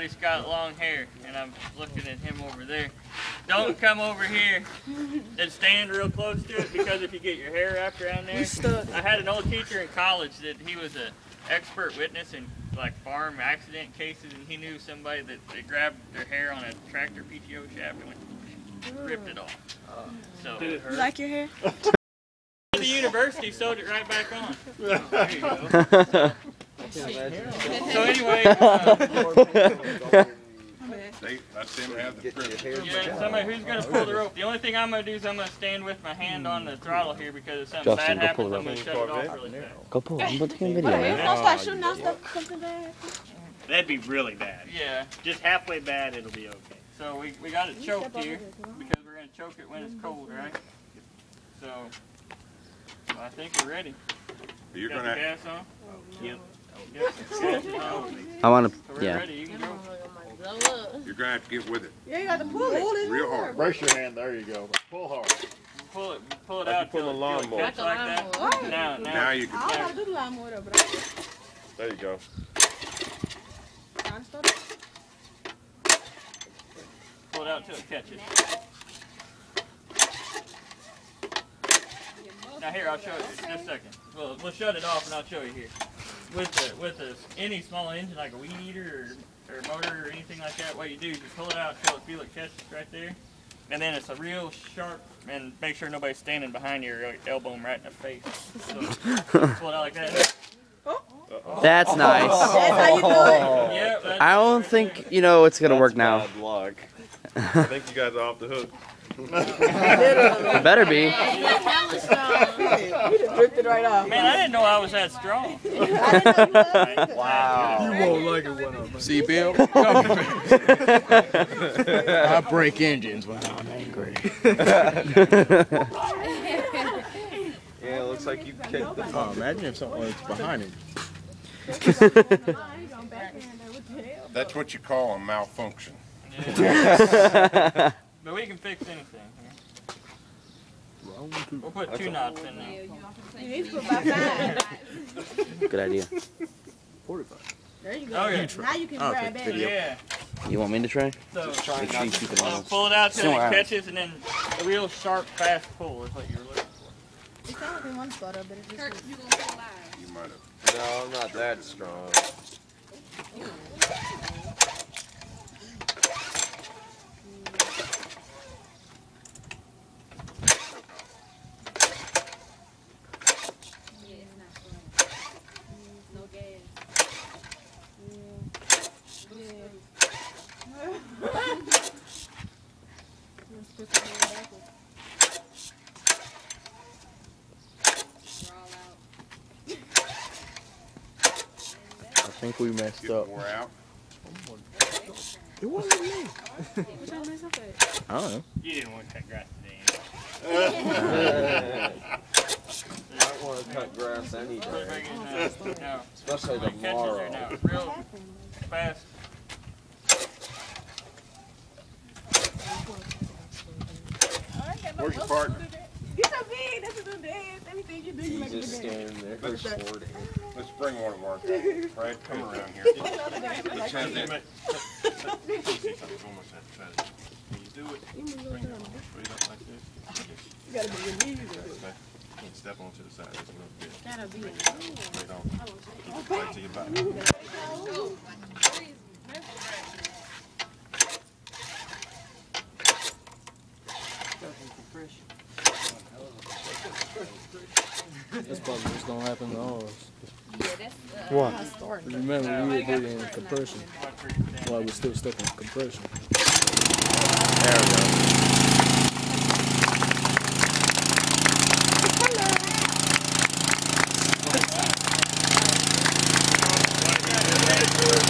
He's got long hair, and I'm looking at him over there. Don't come over here and stand real close to it, because if you get your hair wrapped around there. I had an old teacher in college that he was an expert witness in like farm accident cases, and he knew somebody that they grabbed their hair on a tractor PTO shaft and went, ripped it off. So did it hurt? You like your hair? The university sewed it right back on. There you go. So anyway, that's him have the yeah, somebody who's gonna pull the rope. The only thing I'm gonna do is I'm gonna stand with my hand on the throttle here, because if something bad happens, I'm gonna shut it off really fast. Go pull. I'm about to take a video, man. Don't start shooting out stuff. Something bad. That'd be really bad. Yeah. Just halfway bad, it'll be okay. So we got it choked here, because we're gonna choke it when it's cold, right? So I think we're ready. You're got gonna the gas on? Yep. I want to, So we're yeah. ready. You can go. You're gonna have to get with it. Yeah, you got to pull it. Real hard. Brace your hand. There you go. Pull hard. Pull it Like out you pull a lawnmower. catch like that. Now you can. I don't gotta do the lawnmower though, but There you go. Pull it out till it catches. Now here, I'll show you. Just a second. We'll shut it off and I'll show you here. With any small engine like a weed eater or motor or anything like that, what you do is you pull it out till it feel it catches right there, and then it's a real sharp. And make sure nobody's standing behind you or elbow them right in the face. So pull it out like that. That's nice. that's how you do it. Yeah, I don't think you know it's gonna work now. Bad luck. I think you guys are off the hook. Better be. You just ripped it right off. Man, I didn't know I was that strong. I didn't know you was. Wow. You won't like it when I'm See, Bill? I break engines when I'm angry. Yeah, it looks like you kicked the. Oh, imagine if something was behind him. That's what you call a malfunction. Yeah. But we can fix anything. We'll put 2 knots in there. You need to put about 5. Good idea. 45. There you go. Oh, yeah. Now you can grab it. Yeah. You want me to try? So Make sure you keep it on. pull it out till Somewhere it else. catches, and then a real sharp, fast pull is what you were looking for. It sounds like in one spot up, but it's just. You might have. No, I'm not that strong. I think we messed Get up. wore out. It wasn't me. What y'all mess up at? I don't know. You didn't want to cut grass today. I don't want to cut grass any day, No. especially It catches there tomorrow. now. Real fast. Where's your partner? You're so big. That's a little dance. Everything you do, you make He's it just dance. standing there. First board. Let's bring one of our guys. Fred, come around here. Let's have that. When you do it, bring it straight up like this. You gotta be your knees. Can't step onto the side. It's a little bit. Gotta be. Straight on. Keep it right to your back. That's probably what's gonna happen to ours. What? Remember, we were putting in compression while we're still stuck in compression. There we go.